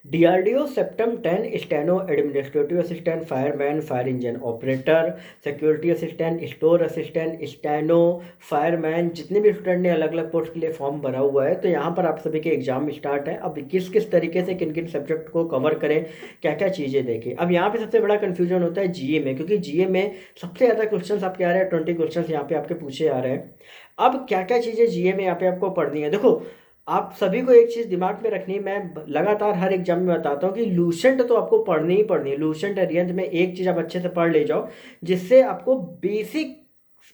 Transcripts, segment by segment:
DRDO septum 10 steno administrative assistant, fireman, fire engine operator, security assistant, store assistant, steno, fireman, जितने भी student ने अलग अलग post के लिए फॉर्म भरा हुआ है, तो यहाँ पर आप सभी के एग्जाम स्टार्ट है। अब किस किस तरीके से किन किन सब्जेक्ट को कवर करें, क्या क्या चीज़ें देखें। अब यहाँ पे सबसे बड़ा कन्फ्यूजन होता है जीए में, क्योंकि जीए में सबसे ज़्यादा क्वेश्चन आपके आ रहे हैं, 20 क्वेश्चन यहाँ पे आपके पूछे आ रहे हैं। अब क्या क्या चीज़ें जीए में यहाँ पे आपको पढ़नी है, देखो आप सभी को एक चीज दिमाग में रखनी है, मैं लगातार हर एग्जाम में बताता हूँ कि लूसेंट तो आपको पढ़नी ही पढ़नी है। लूसेंट अरिहंत में एक चीज आप अच्छे से पढ़ ले जाओ, जिससे आपको बेसिक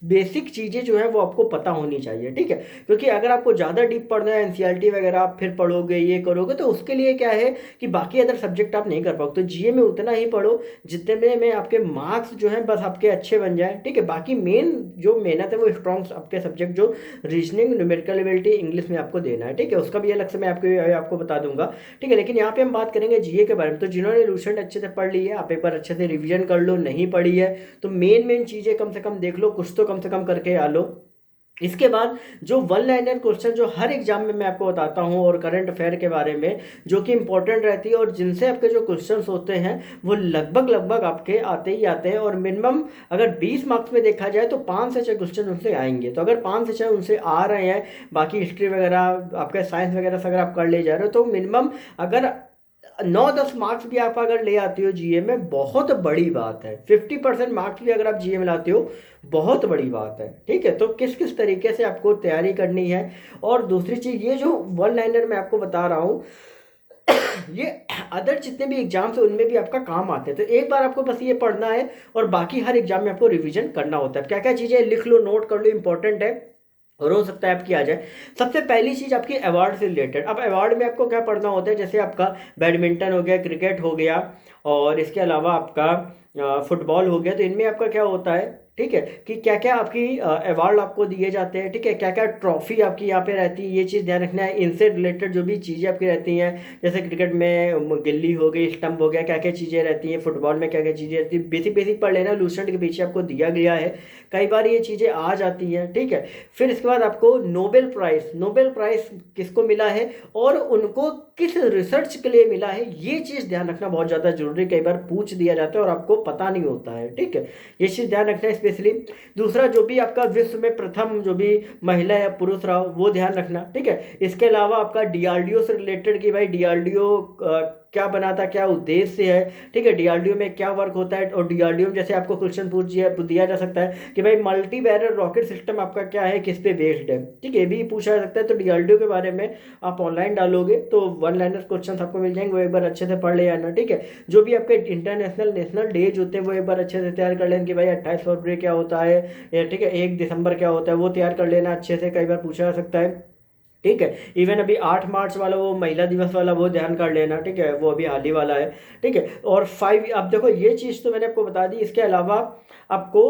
बेसिक चीजें जो है वो आपको पता होनी चाहिए, ठीक है। क्योंकि अगर आपको ज्यादा डीप पढ़ना है, एनसीईआरटी वगैरह आप फिर पढ़ोगे, ये करोगे, तो उसके लिए क्या है कि बाकी अदर सब्जेक्ट आप नहीं कर पाओगे। तो जीए में उतना ही पढ़ो जितने में आपके मार्क्स जो है बस आपके अच्छे बन जाए, ठीक है। बाकी मेन जो मेहनत है वो स्ट्रॉन्ग आपके सब्जेक्ट जो रीजनिंग, न्यूमेरिकल एबिलिटी, इंग्लिश में आपको देना है, ठीक है। उसका भी अलग से मैं आपको बता दूंगा, ठीक है। लेकिन यहाँ पे हम बात करेंगे जीए के बारे में। तो जिन्होंने लूसेंट अच्छे से पढ़ ली है, आप एक बार अच्छे से रिवीजन कर लो, नहीं पढ़ी है तो मेन मेन चीजें कम से कम देख लो, कुछ तो कम से कम करके आ लो। इसके बाद जो वन लाइनर क्वेश्चन जो हर एग्जाम में मैं आपको बताता हूं, और करंट अफेयर के बारे में जो कि इंपॉर्टेंट रहती है, और जिनसे आपके जो क्वेश्चंस होते हैं वो लगभग लगभग आपके आते ही आते हैं, और मिनिमम अगर 20 मार्क्स में देखा जाए तो 5 से 6 क्वेश्चन उनसे आएंगे। तो अगर 5 से 6 उनसे आ रहे हैं, बाकी हिस्ट्री वगैरह आपका साइंस वगैरह से अगर आप कर ले जा रहे हो, तो मिनिमम अगर 9-10 मार्क्स भी आप अगर ले आते हो जीए में, बहुत बड़ी बात है। 50% मार्क्स भी अगर आप जीए में लाते हो, बहुत बड़ी बात है, ठीक है। तो किस किस तरीके से आपको तैयारी करनी है। और दूसरी चीज, ये जो वन लाइनर मैं आपको बता रहा हूँ, ये अदर जितने भी एग्जाम्स है उनमें भी आपका काम आते हैं। तो एक बार आपको बस ये पढ़ना है, और बाकी हर एग्जाम में आपको रिवीजन करना होता है। क्या क्या चीजें लिख लो, नोट कर लो, इंपॉर्टेंट है, और हो सकता है आपकी आ जाए। सबसे पहली चीज आपकी अवार्ड से रिलेटेड। अब अवार्ड में आपको क्या पढ़ना होता है, जैसे आपका बैडमिंटन हो गया, क्रिकेट हो गया, और इसके अलावा आपका फुटबॉल हो गया। तो इनमें आपका क्या होता है, ठीक है, कि क्या क्या आपकी अवार्ड आपको दिए जाते हैं, ठीक है, क्या क्या ट्रॉफी आपकी यहाँ पे रहती है, ये चीज़ ध्यान रखना है। इनसे रिलेटेड जो भी चीज़ें आपकी रहती हैं, जैसे क्रिकेट में गिल्ली हो गई, स्टंप हो गया, क्या क्या चीज़ें रहती हैं, फुटबॉल में क्या क्या चीज़ें रहती है, बेसिक बेसिक पढ़ लेना। लूसेंट के पीछे आपको दिया गया है, कई बार ये चीज़ें आ जाती हैं, ठीक है। फिर इसके बाद आपको नोबेल प्राइज, नोबेल प्राइज किसको मिला है और उनको किस रिसर्च के लिए मिला है, ये चीज़ ध्यान रखना बहुत ज़्यादा जरूरी। कई बार पूछ दिया जाता है और आपको पता नहीं होता है, ठीक है। ये चीज़ ध्यान रखना है स्पेशली। दूसरा, जो भी आपका विश्व में प्रथम जो भी महिला या पुरुष रहा वो ध्यान रखना, ठीक है। इसके अलावा आपका डीआरडीओ से रिलेटेड कि भाई डीआरडीओ क्या बनाता, क्या उद्देश्य है, ठीक है, डीआरडीओ में क्या वर्क होता है। और डीआरडीओ में जैसे आपको क्वेश्चन पूछ दिया जा सकता है कि भाई मल्टी बैरल रॉकेट सिस्टम आपका क्या है, किस पे बेस्ड है, ठीक है, भी पूछा जा सकता है। तो डीआरडीओ के बारे में आप ऑनलाइन डालोगे तो वन लाइनर क्वेश्चन आपको मिल जाएंगे, वो एक बार अच्छे से पढ़ ले जाना, ठीक है। जो भी आपके इंटरनेशनल नेशनल डेज होते हैं वो एक बार अच्छे से तैयार कर लेना कि भाई 28 फरवरी क्या होता है, ठीक है, 1 दिसंबर क्या होता है, वो तैयार कर लेना अच्छे से, कई बार पूछा जा सकता है, ठीक है। इवन अभी 8 मार्च वाला वो महिला दिवस वाला वो ध्यान कर लेना, ठीक है, वो अभी हाल ही वाला है, ठीक है। और 5, अब देखो ये चीज़ तो मैंने आपको बता दी। इसके अलावा आपको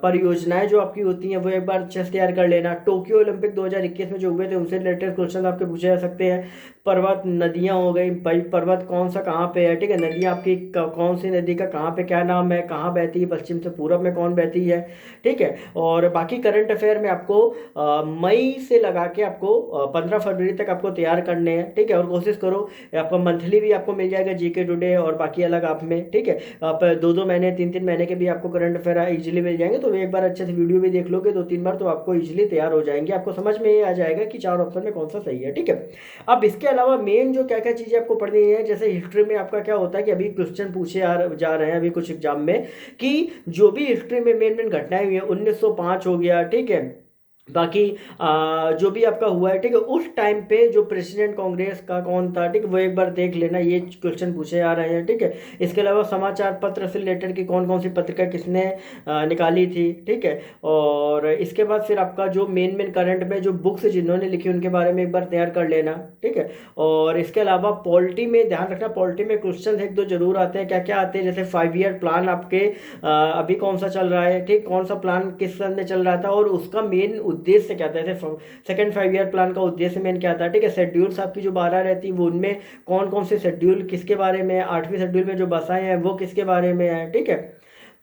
परियोजनाएं जो आपकी होती हैं वो एक बार अच्छे से तैयार कर लेना। टोक्यो ओलंपिक 2021 में जो हुए थे उनसे रिलेटेड क्वेश्चन आपके पूछे जा सकते हैं। पर्वत, नदियां हो गई भाई, पर्वत कौन सा कहाँ पे है, ठीक है, नदियां आपकी कौन सी नदी का कहाँ पे क्या नाम है, कहाँ बहती है, पश्चिम से पूरब में कौन बहती है, ठीक है। और बाकी करंट अफेयर में आपको मई से लगा के आपको 15 फरवरी तक आपको तैयार करने हैं, ठीक है। और कोशिश करो, आपको मंथली भी आपको मिल जाएगा जीके टुडे और बाकी अलग आप में, ठीक है। आप 2-2 महीने 3-3 महीने के भी आपको करंट अफेयर इजीली मिल जाएंगे। तो एक बार अच्छे से वीडियो भी देख लोगे 2-3 बार तो आपको इजीली तैयार हो जाएंगे, आपको समझ में ये आ जाएगा कि 4 ऑप्शन में कौन सा सही है, ठीक है। अब इसके अलावा मेन जो क्या क्या चीज़ें आपको पढ़नी है, जैसे हिस्ट्री में आपका क्या होता है कि अभी क्वेश्चन पूछे जा रहे हैं अभी कुछ एग्जाम में, कि जो भी हिस्ट्री में मेन मेन घटनाएं हुई है, 1905 हो गया, ठीक है, बाकी जो भी आपका हुआ है, ठीक है, उस टाइम पे जो प्रेसिडेंट कांग्रेस का कौन था, ठीक है, वो एक बार देख लेना, ये क्वेश्चन पूछे आ रहे हैं, ठीक है। इसके अलावा समाचार पत्र से रिलेटेड की कौन कौन सी पत्रिका किसने निकाली थी, ठीक है। और इसके बाद फिर आपका जो मेन मेन करंट में जो बुक्स जिन्होंने लिखी उनके बारे में एक बार तैयार कर लेना, ठीक है। और इसके अलावा पॉलिटी में ध्यान रखना, पॉलिटी में क्वेश्चन एक दो जरूर आते हैं। क्या क्या आते हैं, जैसे 5 ईयर प्लान आपके अभी कौन सा चल रहा है, ठीक, कौन सा प्लान किस सन में चल रहा था और उसका मेन उद्देश्य क्या था। जैसे सेकंड 5 ईयर प्लान का उद्देश्य मेन क्या था, ठीक है। शेड्यूल्स आपकी जो 12 रहती है वो उनमें कौन कौन से शेड्यूल किसके बारे में है, 8वीं शेड्यूल में जो बसाएं हैं वो किसके बारे में है, ठीक है।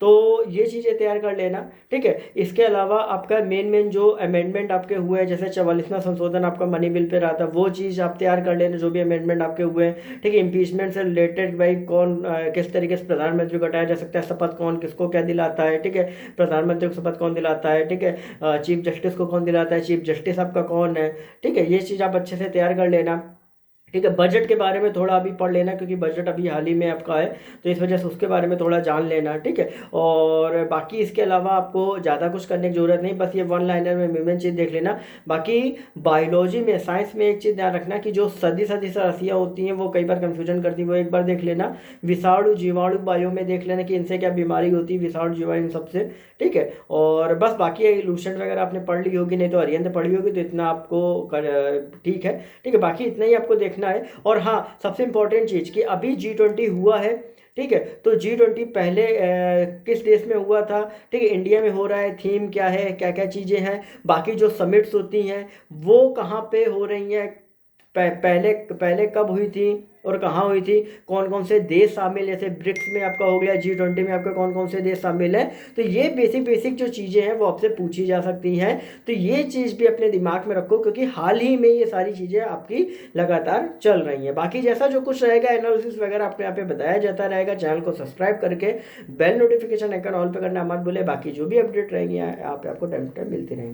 तो ये चीज़ें तैयार कर लेना, ठीक है। इसके अलावा आपका मेन जो अमेंडमेंट आपके हुए हैं, जैसे 44वां संशोधन आपका मनी बिल पे रहा था, वो चीज़ आप तैयार कर लेना, जो भी अमेंडमेंट आपके हुए हैं, ठीक है। इम्पीचमेंट से रिलेटेड भाई कौन किस तरीके से प्रधानमंत्री को हटाया जा सकता है, शपथ कौन किसको क्या दिलाता है, ठीक है। प्रधानमंत्री को शपथ कौन दिलाता है, ठीक है। चीफ जस्टिस को कौन दिलाता है, चीफ जस्टिस आपका कौन है, ठीक है। ये चीज़ आप अच्छे से तैयार कर लेना, ठीक है। बजट के बारे में थोड़ा अभी पढ़ लेना, क्योंकि बजट अभी हाल ही में आपका है, तो इस वजह से उसके बारे में थोड़ा जान लेना, ठीक है। और बाकी इसके अलावा आपको ज़्यादा कुछ करने की ज़रूरत नहीं, बस ये वन लाइनर में मेन चीज़ देख लेना। बाकी बायोलॉजी में, साइंस में एक चीज़ ध्यान रखना कि जो सदी सदी से राशियाँ होती हैं वो कई बार कन्फ्यूजन करती है, वो एक बार देख लेना। विषाणु जीवाणु बायो में देख लेना कि इनसे क्या बीमारी होती है, विषाणु जीवाणु इन सबसे, ठीक है। और बस बाकी लूसेंट वगैरह आपने पढ़ ली होगी, नहीं तो अरिहंत पढ़ी होगी, तो इतना आपको ठीक है, ठीक है। बाकी इतना ही आपको देखना है। और हाँ, सबसे इंपॉर्टेंट चीज़ कि अभी G20 हुआ है, ठीक है। तो G20 पहले किस देश में हुआ था, ठीक है, इंडिया में हो रहा है। थीम क्या है, क्या क्या चीज़ें हैं, बाकी जो समिट्स होती हैं वो कहाँ पे हो रही हैं, पहले पहले कब हुई थी और कहाँ हुई थी, कौन कौन से देश शामिल, जैसे ब्रिक्स में आपका हो गया, G20 में आपका कौन कौन से देश शामिल है। तो ये बेसिक बेसिक जो चीज़ें हैं वो आपसे पूछी जा सकती हैं, तो ये चीज़ भी अपने दिमाग में रखो, क्योंकि हाल ही में ये सारी चीज़ें आपकी लगातार चल रही हैं। बाकी जैसा जो कुछ रहेगा एनालिसिस वगैरह आपको यहाँ पे बताया जाता रहेगा। चैनल को सब्सक्राइब करके बेल नोटिफिकेशन आइकन ऑल पे करना मत भूले। बाकी जो भी अपडेट रहेंगी यहाँ पे आपको टाइम टू टाइम मिलती रहेंगी।